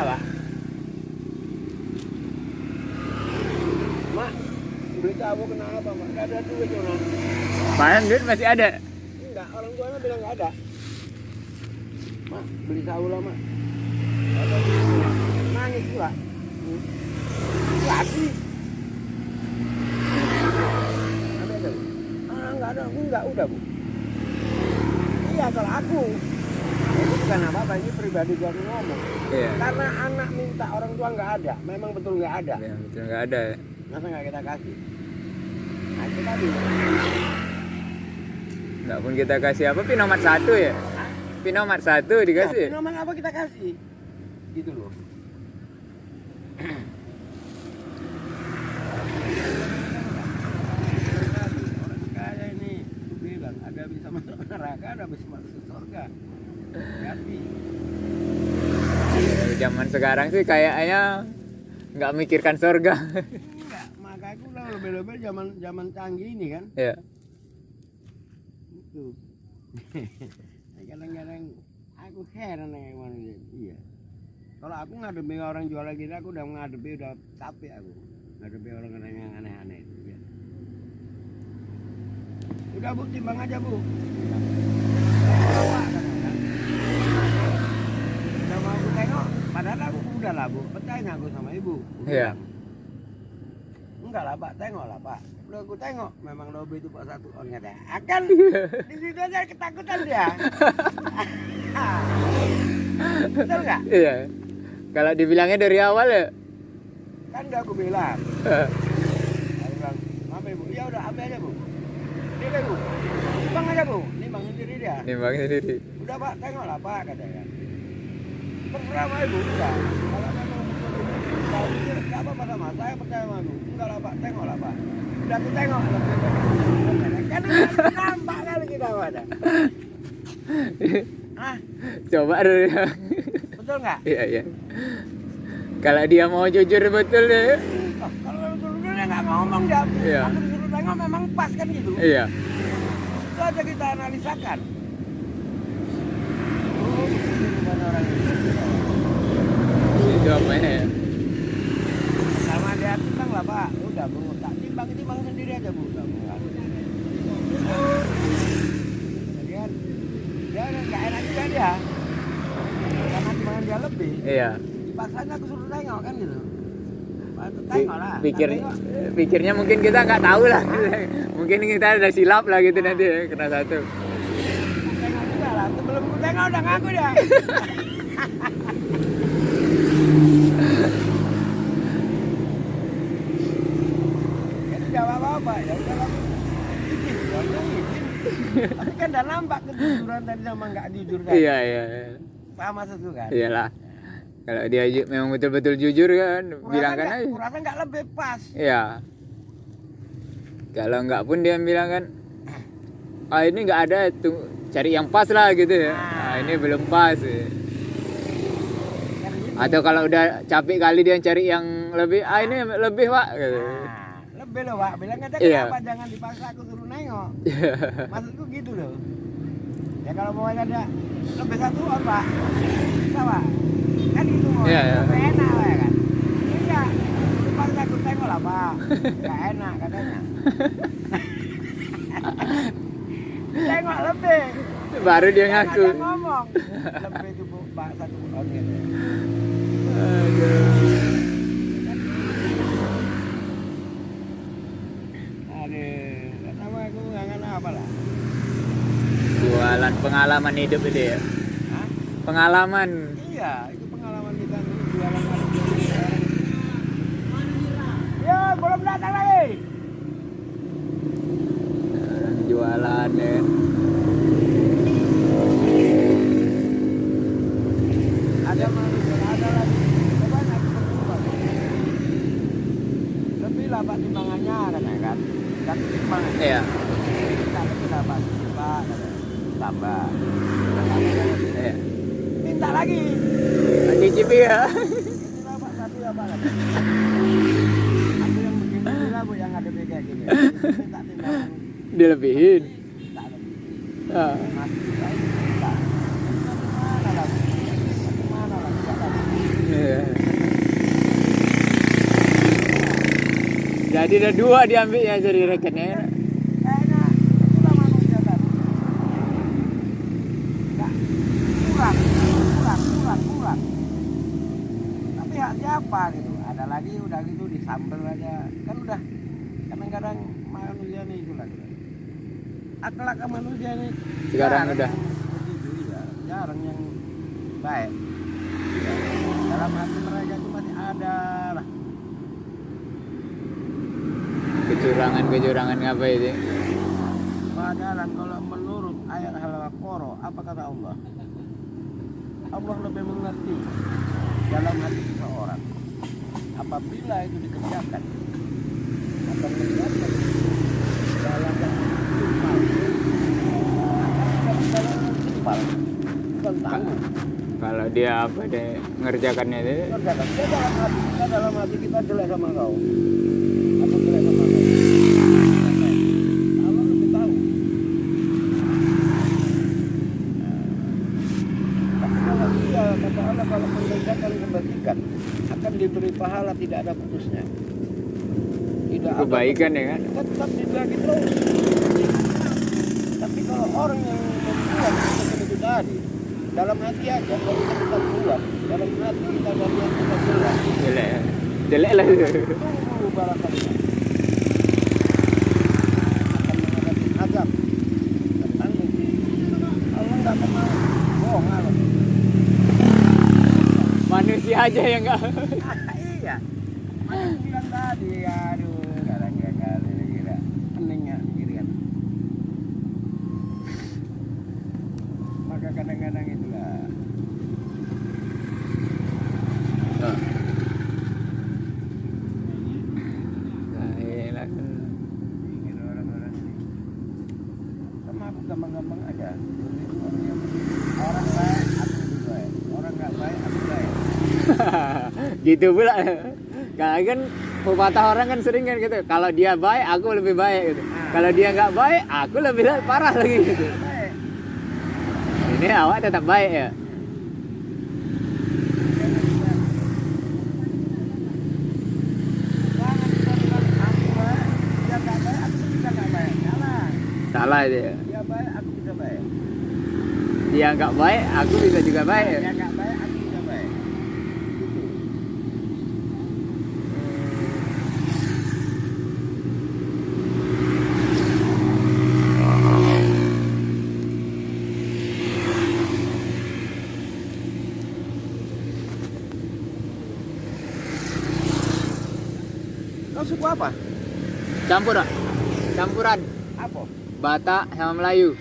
Pak. Mak, duit aku kenapa Mak? Gak ada duit orang. Mana duit masih ada? Enggak, orang tuanya bilang gak ada. Mak, beli tahu lah Mak. Gak ada duit. Nangis pula. Lagi. Ada Bu? Enggak ada, enggak udah Bu. Iya kalau aku. Itu bukan apa-apa, ini pribadi gua ngomong. Iya. Karena anak minta orang tua nggak ada, memang betul nggak ada. Ya, betul nggak ada. Masa nggak kita kasih? Nah itu tadi. Nggak pun kita kasih apa? Pinomat 1 ya? Pinomat 1 dikasih. Ya, nomor apa kita kasih? Gitu loh. Orang kaya ini, aku bilang ada bisa masuk neraka, ada bisa masuk surga. Hati. Zaman sekarang sih kayaknya nggak mikirkan surga. Enggak, maka aku lah lebih-lebih zaman canggih ini kan. Ya. Itu. Kadang-kadang aku heran dengan manusia. Iya. Kalau aku ngadepi orang jual gitu, aku udah ngadepi udah capek aku. Ngadepi orang yang aneh-aneh itu. Ya. Udah Bu, timbang aja Bu. Bawa kan. Udah mau aku tengok, padahal aku udah lah Bu, percaya nggak aku sama Ibu? Iya. Enggak lah Pak, tengok lah Pak. Udah aku tengok, memang Robi itu Pak 1 on kata. Akan di situ aja ketakutan dia. Betul nggak? Iya. Kalau dibilangnya dari awal ya. Kan udah aku bilang. Aku bilang, apa Ibu? Ya udah ambil aja Bu. Dia deh Bu. Timbang aja Bu. Nimbang sendiri dia. Nimbang sendiri. Udah Pak, tengok lah Pak katanya. Terserah sama Ibu, udah. Kalau memang tahu dia nggak apa-apa sama saya percaya sama Ibu. Enggak lah Pak, tengok lah Pak. Udah aku tengok. Kan udah nampak kali kita pada. Ah, Coba dulu ya. betul nggak? Iya, iya. Kalau dia mau jujur betul deh. Oh, kalau betul-betul dia nggak ngomong dia. Iya. Aku disuruh tengok memang pas kan gitu. Iya. Itu aja kita analisakan. Oh, begini rupanya orang ini. Itu apa ya? Sama dia timbang lah Pak. Udah Bu, tak timbang sendiri aja Bu. Udah Bu. Jadi kan dia nggak enak juga dia. Karena timbangan dia lebih. Iya. Paksanya aku suruh tengok kan gitu. Tengok lah. Pikirnya mungkin kita nggak tahu lah. Mungkin kita ada silap lah gitu nanti kena 1. Tengok juga lah. Sebelum ku tengok udah ngaku dia. Jadi jawab apa? Ya udah lah. Izin, ya udah izin. Tapi kan udah nampak kejujuran tadi sama nggak jujur tadi. Iya, iya. Sama sesuatu kan. Iyalah. Kalau dia memang betul-betul jujur kan, bilangkan aja. Kurasa nggak lebih pas. Iya. Kalau nggak pun dia bilang kan, ah ini nggak ada, tuh cari yang pas lah gitu ya. Ah ini belum pas. Ya. Atau kalau udah capek kali dia cari yang lebih, ah ini lebih Pak. Gitu. Nah, lebih loh Pak. Bilang kata Iya. kenapa jangan dipaksa aku suruh nengok. Maksudku gitu loh. Ya kalau mau ada lebih 1 on Pak. Bisa Pak. Kan gitu mau. Iya, iya. Lebih enak lah kan. Iya. Dipaksa aku tengok lah Pak. Gak enak katanya. Tengok lebih. Baru dia ngaku. Dia ngomong. Lebih itu Bu, Pak 1 on gitu. Aduh. Aduh, gak tahu aku ngangan apa lah. Jualan pengalaman hidup itu ya. Hah? Pengalaman. Iya, itu pengalaman kita dulu jualan sekarang. Ya, belum datang lagi. Orang jualan ya. Ada manusia, ada lagi. Coba aku berubah. Lebih lah Pak timbangannya katanya kan. Dan timbangan. Iya. Kita lebih lah Pak. Pak, tambah. Iya. Minta lagi. Cicipi ya. Ini lah Pak, 1 ya Pak. Aku yang begini lah Bu, yang ada kayak gini. Minta timbangan. Dilebihin. Minta lebih. Ah. Masih minta. Mana lagi? Mana lagi? Iya. Tadi ada 2 diambilnya dari rekennya. Kayaknya itulah manusia tadi. Nggak, kurang. Tapi hak siapa gitu? Ada lagi udah gitu disambel aja. Kan udah kadang-kadang manusia nih itulah. Akhlak manusia nih Sekarang jarang udah. yang begitu, ya. Jarang yang baik. Ya, dalam hati mereka itu masih ada lah. Kecurangan apa itu? Padahal kalau menurut ayat Al-Baqarah, apa kata Allah? Allah lebih mengerti dalam hati seseorang. Apabila itu dikerjakan, akan menjadi dalam timpal, bukan tanggung. Kalau dia apa deh ngerjakannya itu? Kerjakan. Dia dalam hati kita jelek sama kau. Aku jelek sama kau. Allah lebih tahu. Tapi kalau dia, kata Allah, kalau mengerjakan kebajikan akan diberi pahala tidak ada putusnya. Tidak ada Kebaikan ya kan? tetap dibagi terus. Tapi kalau orang yang membuat seperti itu tadi, dalam hati aja kalau kita buat, dalam hati kita dan niat kita jelas. Jelek lah itu. Tunggu balasannya. Akan menghadapi azab dan tanggung. Allah nggak pernah bohong Allah. Manusia aja yang enggak. Iya. Mana bilang tadi, aduh, kali gila. Peningnya gitu kan. Maka kadang-kadang itulah. Gitu orang-orang ini. Sama aku gampang-gampang aja. Orang baik, aku lebih baik. Orang nggak baik, aku baik. Gitu pula. Kan pepatah orang kan sering kan gitu. Kalau dia baik, aku lebih baik gitu. Kalau dia nggak baik, aku lebih parah lagi gitu. Baik. Ini awak tetap baik ya. Jangan kita bilang aku baik, dia nggak baik, aku bisa nggak baik. Salah. Salah itu ya. Dia baik, aku bisa baik. Dia nggak baik, aku bisa juga baik ya. Dia nggak baik, aku bisa baik. Gitu. Kau suku apa? Campuran Apa? Batak sama Melayu.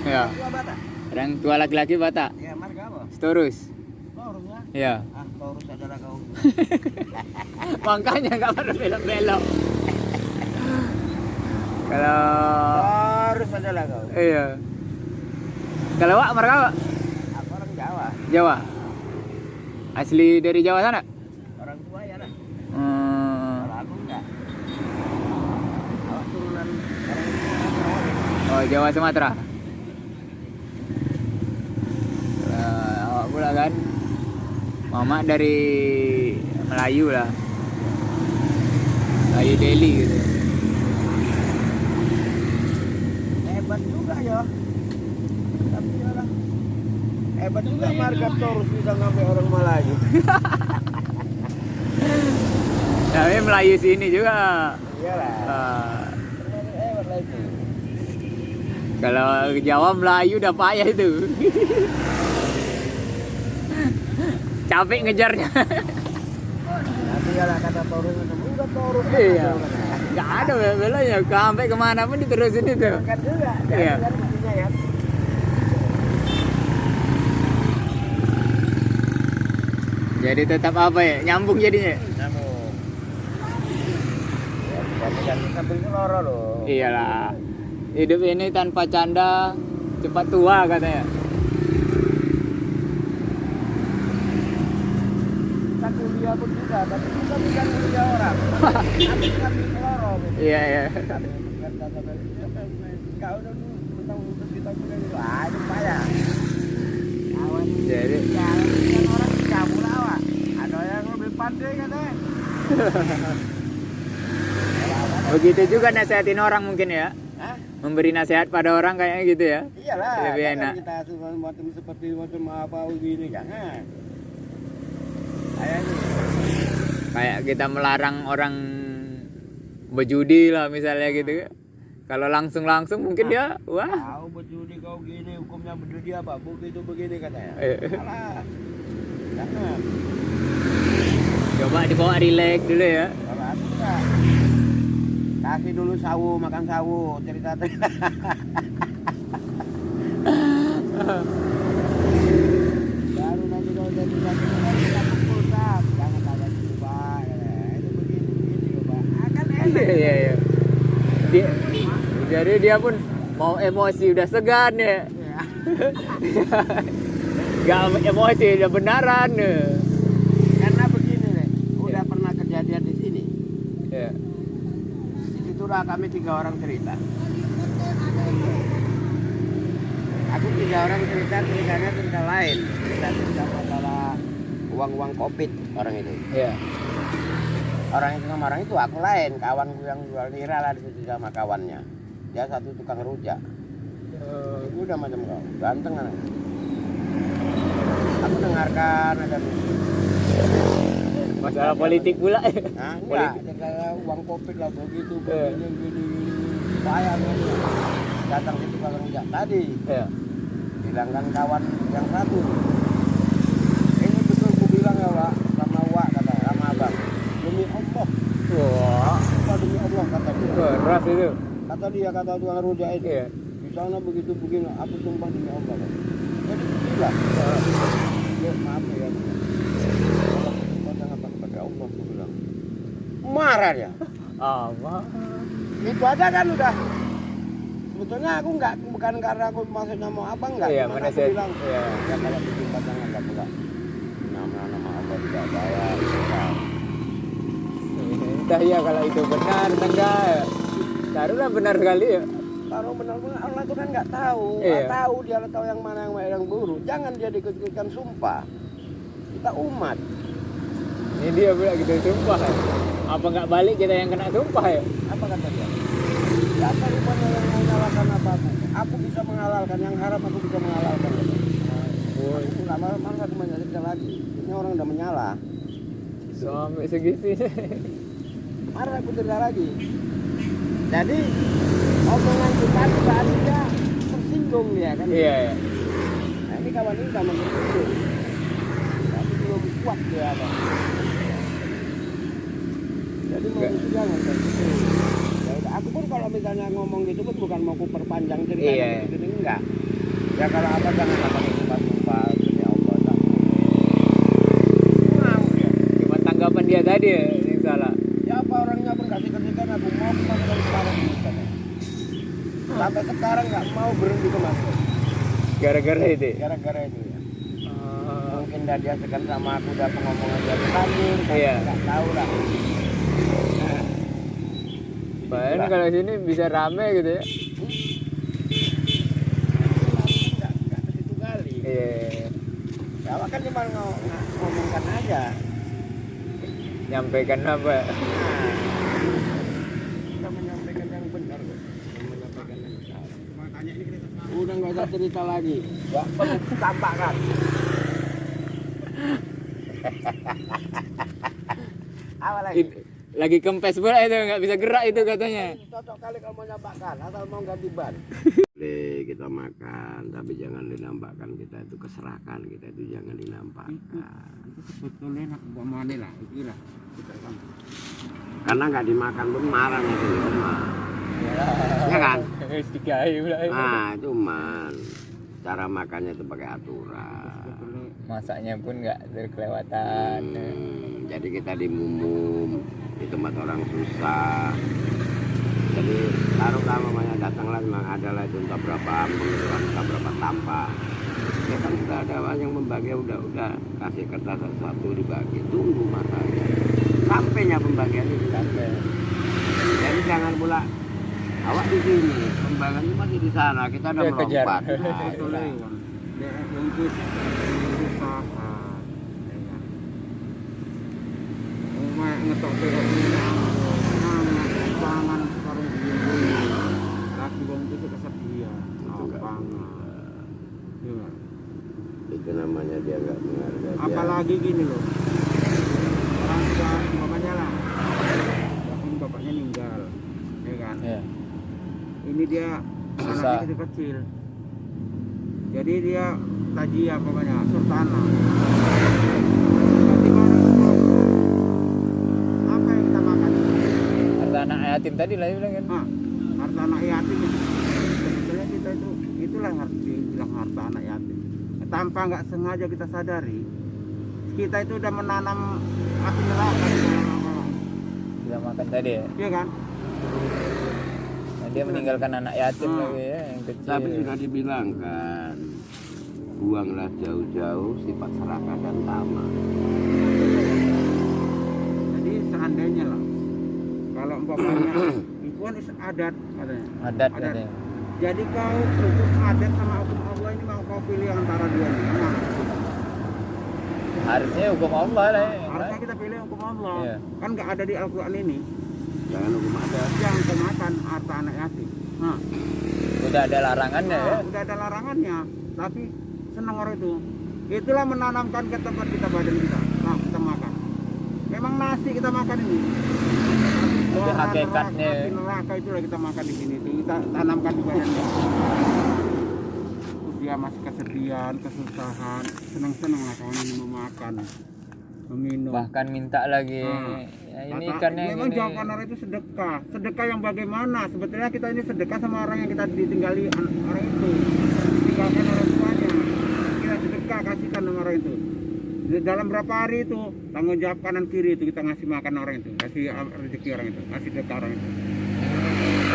Ya. Suku Batak. Orang tua laki-laki Batak. Ya, marga apa? Taurus. Taurus ya? Ya. Ah, Taurus adalah kau. Makanya nggak pernah belok-belok. Kalau Taurus adalah kau. iya. Kalau wak marga apa? Aku orang Jawa. Jawa. Asli dari Jawa sana? Orang tua ya lah. Hmm. Kalau aku enggak. Awak turunan orang Oh, Jawa Sumatera. Awak pula kan? Mama dari Melayu lah. Melayu Delhi gitu. hebat juga ya. Tapi ya lah. Hebat juga marga Taurus bisa ngambil orang Melayu. Tapi Melayu sini juga. Iyalah. Ah, Hebat lah itu. kalau Jawa Melayu udah payah itu. Capek ngejarnya. Nanti ya lah kata Taurus itu udah Taurus. Iya. Nggak ada belanya. Sampai kemana pun diterusin itu. Kan juga. Iya. Kan buktinya ya. Jadi tetap apa ya? Nyambung jadinya. Nyambung. Ya, sambil loro loh. Iyalah. Hidup ini tanpa canda cepat tua katanya. Kita kuliah pun juga, tapi kita bukan kuliah orang. Tapi kami loro gitu. Iya iya. Kau udah tentang lulus kita kuliah gitu. Ah, itu payah. Awan Jadi jalan kan orang dicabut awak. Ada yang lebih pandai katanya. Begitu juga nasihatin orang mungkin ya. Hah? Memberi nasihat pada orang kayaknya gitu ya. Iyalah, Lebih jangan enak. kita suka macam seperti macam apa begini, jangan. Kayak ini. Kayak kita melarang orang berjudi lah misalnya gitu. Kalau langsung mungkin dia wah. Kau berjudi kau gini, hukumnya berjudi apa? Begitu begini katanya. Salah. Jangan. Coba dibawa relax dulu ya. Kalau aku enggak. Kasih dulu sawu, makan sawu, cerita-cerita. Baru nanti kalau jadi kita kumpul, Pak. Jangan tanya dulu, Pak. Itu begini loh, Pak. Akan enak. Iya iya. Jadi dia pun mau emosi udah segan ya. Gak emosi udah benaran. Karena begini nih, udah pernah kejadian di sini. Ya. Itulah kami 3 orang cerita. Aku 3 orang ceritanya cerita lain. Cerita masalah uang Covid orang itu. Iya. Orang itu sama orang itu aku lain, kawanku yang jual nira lah di situ sama kawannya. Dia satu tukang rujak. Udah macam kau, ganteng kan. Aku dengarkan ada Masalah politik pula. nah, enggak, ada uang Covid lah begitu, begini, bayang ini. Datang di tukang rujak tadi, Iya. bilangkan kawan yang satu. Ini betul aku bilang ya Wak, sama Wak kata, sama abang. Demi Allah, Wah, sumpah demi Allah kata dia. keras itu. Kata dia, kata tukang rujak itu. Iya. Di sana begitu begini, aku sumpah demi Allah. Kata. Jadi bilang, ya maaf ya. Kalau jangan pakai Allah, aku bilang. Marah dia. Apa? Itu aja kan udah. Sebetulnya aku enggak, bukan karena aku maksudnya mau abang enggak. Iya, Cuman mana aku saya. bilang, Iya. ya kalau bikin pasangan enggak pula. Nama Allah tidak bayar. Tidak. Entah ya kalau itu benar atau enggak. Taruhlah benar sekali ya. Kalau benar-benar Allah itu kan nggak tahu, Iya. nggak tahu dia tahu yang mana yang baik yang buruk. Jangan dia dikut-ikutkan sumpah. Kita umat. Ini dia pula gitu sumpah. Apa nggak balik kita yang kena sumpah ya? Apa kata dia? Siapa rupanya yang menyalahkan apa-apa? Aku bisa menghalalkan, yang haram aku bisa menghalalkan. Aku nggak malah aku menyalahkan lagi. Ini orang udah menyalah. Sampai segitunya. Marah aku cerita lagi. Jadi omongan kita juga ada tersinggung dia kan. Iya ya. Nah, ini kawan ini sama tersinggung. Tapi belum kuat dia apa. Jadi mau Enggak. itu jangan tersinggung. Ya udah, aku pun kalau misalnya ngomong gitu pun bukan mau ku perpanjang cerita Iya. gitu enggak. Ya kalau apa jangan apa sumpah demi Allah tak. Mau dia. Cuma tanggapan dia tadi ya yang salah. Ya apa orangnya pun kasih kerjakan aku mau kemana kali sekarang katanya. Sampai sekarang nggak mau berhenti ke masjid. Gara-gara itu. Gara-gara itu ya. Mungkin dia segan sama aku udah pengomongan dia terlanjur. Iya. Nggak tahu lah. Bahkan Itulah. kalau sini bisa rame gitu ya. Nggak ke situ kali. Iya. Ya kan cuma ngomongkan aja. Nyampaikan apa? Kita menyampaikan yang benar kok. Menyampaikan yang salah. Udah nggak usah cerita lagi. Nggak perlu tambahkan. Apa lagi? Lagi kempes pula itu nggak bisa gerak itu katanya. Cocok kali kalau mau nyampakkan asal mau ganti ban. Kita makan tapi jangan dinampakkan, kita itu keserahkan, kita itu jangan dinampakkan. Itu sebetulnya nak buat mana lah, itulah. Karena nggak dimakan pun marah nanti Oma. Ya kan? Dikai pula. Nah cuman cara makannya itu pakai aturan. Masaknya pun nggak terkelewatan. Jadi kita dimumum di tempat orang susah. Jadi taruhlah namanya datanglah memang adalah itu entah berapa ambung, entah berapa tampah. Ya kan sudah ada orang yang membagi, udah kasih kertas satu dibagi, tunggu masanya sampainya pembagian itu sampai. Jadi jangan pula awak di sini, pembagian itu masih di sana, kita udah Dia kejar. melompat. Nah, itulah. Daerah lembut, usaha. Rumah ngetok belok ini, pangan Jadi gini loh, orang tua umpamanya lah, ini bapaknya meninggal, ya kan? Ya. Ini dia Susah. anaknya kecil, jadi dia tajiyah umpamanya sultana. Nanti mana itu? Apa yang kita makan? Harta anak yatim tadi lah dia bilang kan. Harta anak yatim itu. Sebetulnya kita itulah yang harus dibilang harta anak yatim. Tanpa nggak sengaja kita sadari, kita itu udah menanam api neraka di dalam orang. Dia makan tadi ya. Iya kan? Nah, dia meninggalkan anak yatim lagi ya yang kecil. Tapi sudah dibilang kan, buanglah jauh-jauh sifat serakah dan tamak. Jadi seandainya lah, kalau umpamanya itu kan adat katanya. Adat katanya. Jadi kau hukum adat sama hukum Allah ini mau kau pilih antara dua ini mana? Harusnya hukum Allah lah ya. Harusnya kita pilih hukum Allah. Iya. Kan nggak ada di Al-Quran ini. Jangan hukum adat. Jangan kemakan harta anak yatim. Nah, Udah ada larangannya ya. udah ada larangannya. Tapi senang orang itu. Itulah menanamkan ke tempat kita badan kita. Nah, kita makan. Memang nasi kita makan ini. Itu hakikatnya. Nasi neraka itulah kita makan di sini. Itu kita tanamkan di badan kita. Dia masih kesedihan, kesusahan, senang-senang lah kawan ini memakan, meminum. Bahkan minta lagi. Ya, ini ikannya memang gini. jawaban orang itu sedekah. Sedekah yang bagaimana? Sebetulnya kita ini sedekah sama orang yang kita ditinggali orang itu. Tinggalkan orang tuanya. Kita sedekah kasihkan sama orang itu. Dalam berapa hari itu tanggung jawab kanan kiri itu kita ngasih makan orang itu, kasih rezeki orang itu, kasih sedekah orang itu.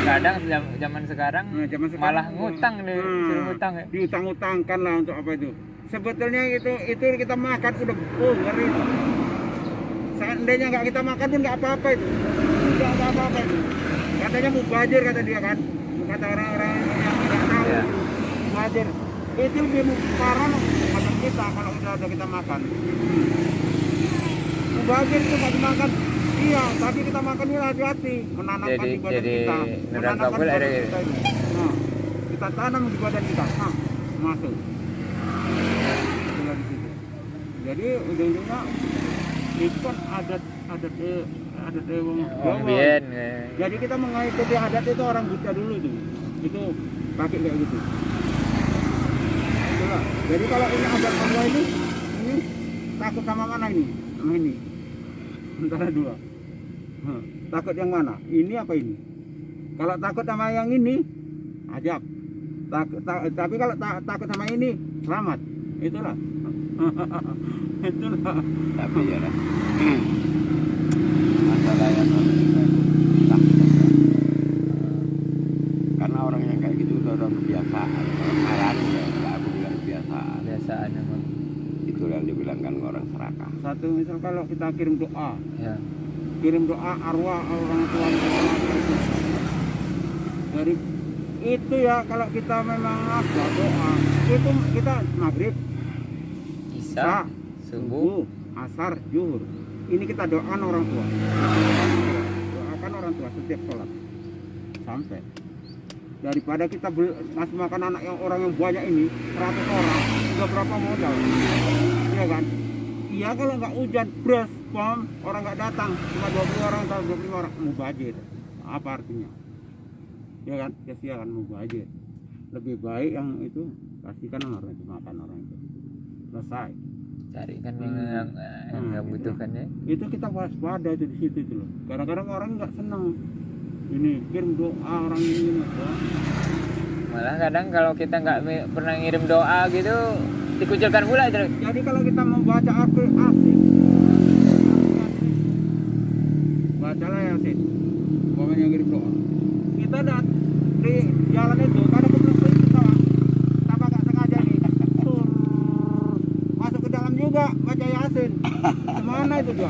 Kadang zaman sekarang, Nah, zaman sekarang malah ngutang nih, suruh ngutang ya. Diutang-utangkan lah untuk apa itu. Sebetulnya itu kita makan udah ngeri. Seandainya nggak kita makan pun nggak apa-apa itu. Nggak apa-apa itu. Katanya mubazir kata dia kan. Kata orang-orang yang nggak tahu. Iya. Mubazir. Itu lebih parah macam kita kalau udah ada kita makan. Mubazir itu nggak dimakan. Iya, tapi kita makan ini hati-hati, menanamkan di badan jadi kita. neraka Menanamkan pula di badan ada. kita itu. Nah, kita tanam di badan kita. Nah, masuk. Itulah di situ. Jadi ujung-ujungnya itu kan adat wong Jawa. Bien. Jadi kita mengikuti adat itu orang buta dulu tuh. Itu pakai kayak gitu. Itulah. Jadi kalau ini adat Allah ini takut sama mana ini? Sama ini. Antara dua. Takut yang mana? Ini apa ini? Kalau takut sama yang ini, ajab. Tapi kalau takut sama ini, selamat. Itulah. Itulah. Tapi ya lah. Masalah yang takut. Karena orang yang kayak gitu udah kebiasaan. Orang ya, aku bilang kebiasaan. Biasaan emang. Itu yang dibilangkan orang serakah. Satu misal kalau kita kirim doa, Ya. kirim doa arwah orang tua kita. Dari itu ya kalau kita memang apa doa, itu kita maghrib, Isya, subuh. asar, zuhur. Ini kita doakan orang tua. Doakan orang tua setiap sholat. Sampai. Daripada kita ngasih makan anak yang orang yang banyak ini 100 orang, udah berapa modal? Iya kan? Iya kalau nggak hujan, beras, pom, orang nggak datang, cuma 20 orang atau 25 orang, mubazir. Apa artinya? Ya kan? Sia-sia kan mubazir. Lebih baik yang itu kasihkan orang itu, makan orang itu. Selesai. Carikan yang nggak butuhkan ya. Itu kita waspada itu di situ itu loh. Kadang-kadang orang nggak senang. Ini kirim doa orang ini doa. Malah kadang kalau kita nggak pernah ngirim doa gitu dikucilkan pula itu. Jadi kalau kita mau baca asik, bacalah Yasin. Pokoknya kirim doa. Kita di jalan itu kadang kebetulan kita tanpa nggak sengaja nih, masuk ke dalam juga baca Yasin. Kemana itu dia?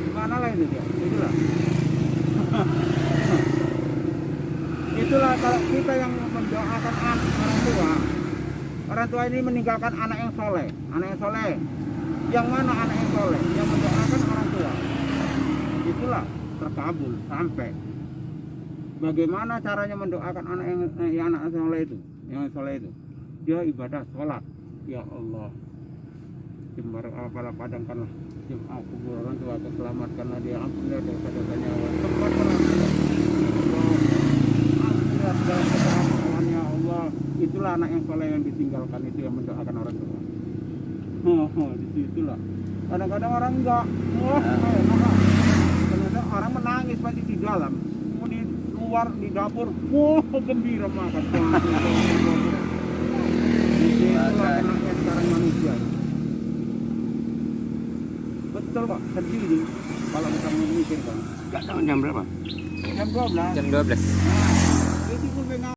Kemana lah itu dia? Itulah. Itulah kalau kita yang mendoakan orang tua ini meninggalkan anak yang soleh. Yang mana anak yang soleh? Yang mendoakan orang tua. Itulah terkabul sampai. Bagaimana caranya mendoakan anak yang anak soleh itu? Yang soleh itu dia ibadah sholat. Ya Allah, jembar apalah padangkanlah kubur orang tua, selamatkanlah dia, ampunilah dosa-dosanya, tempatkanlah ampunilah segala kesalahannya Allah. Itulah anak yang soleh yang ditinggalkan itu, yang mendoakan orang tua. Di situlah. Kadang-kadang orang enggak, kadang-kadang orang menangis pasti di dalam, mau di luar di dapur, gembira makan. Itulah enaknya sekarang manusia. Betul Pak, sedih nih kalau kita memikirkan. Enggak tahu jam berapa? Jam 12. Jam 12. Jadi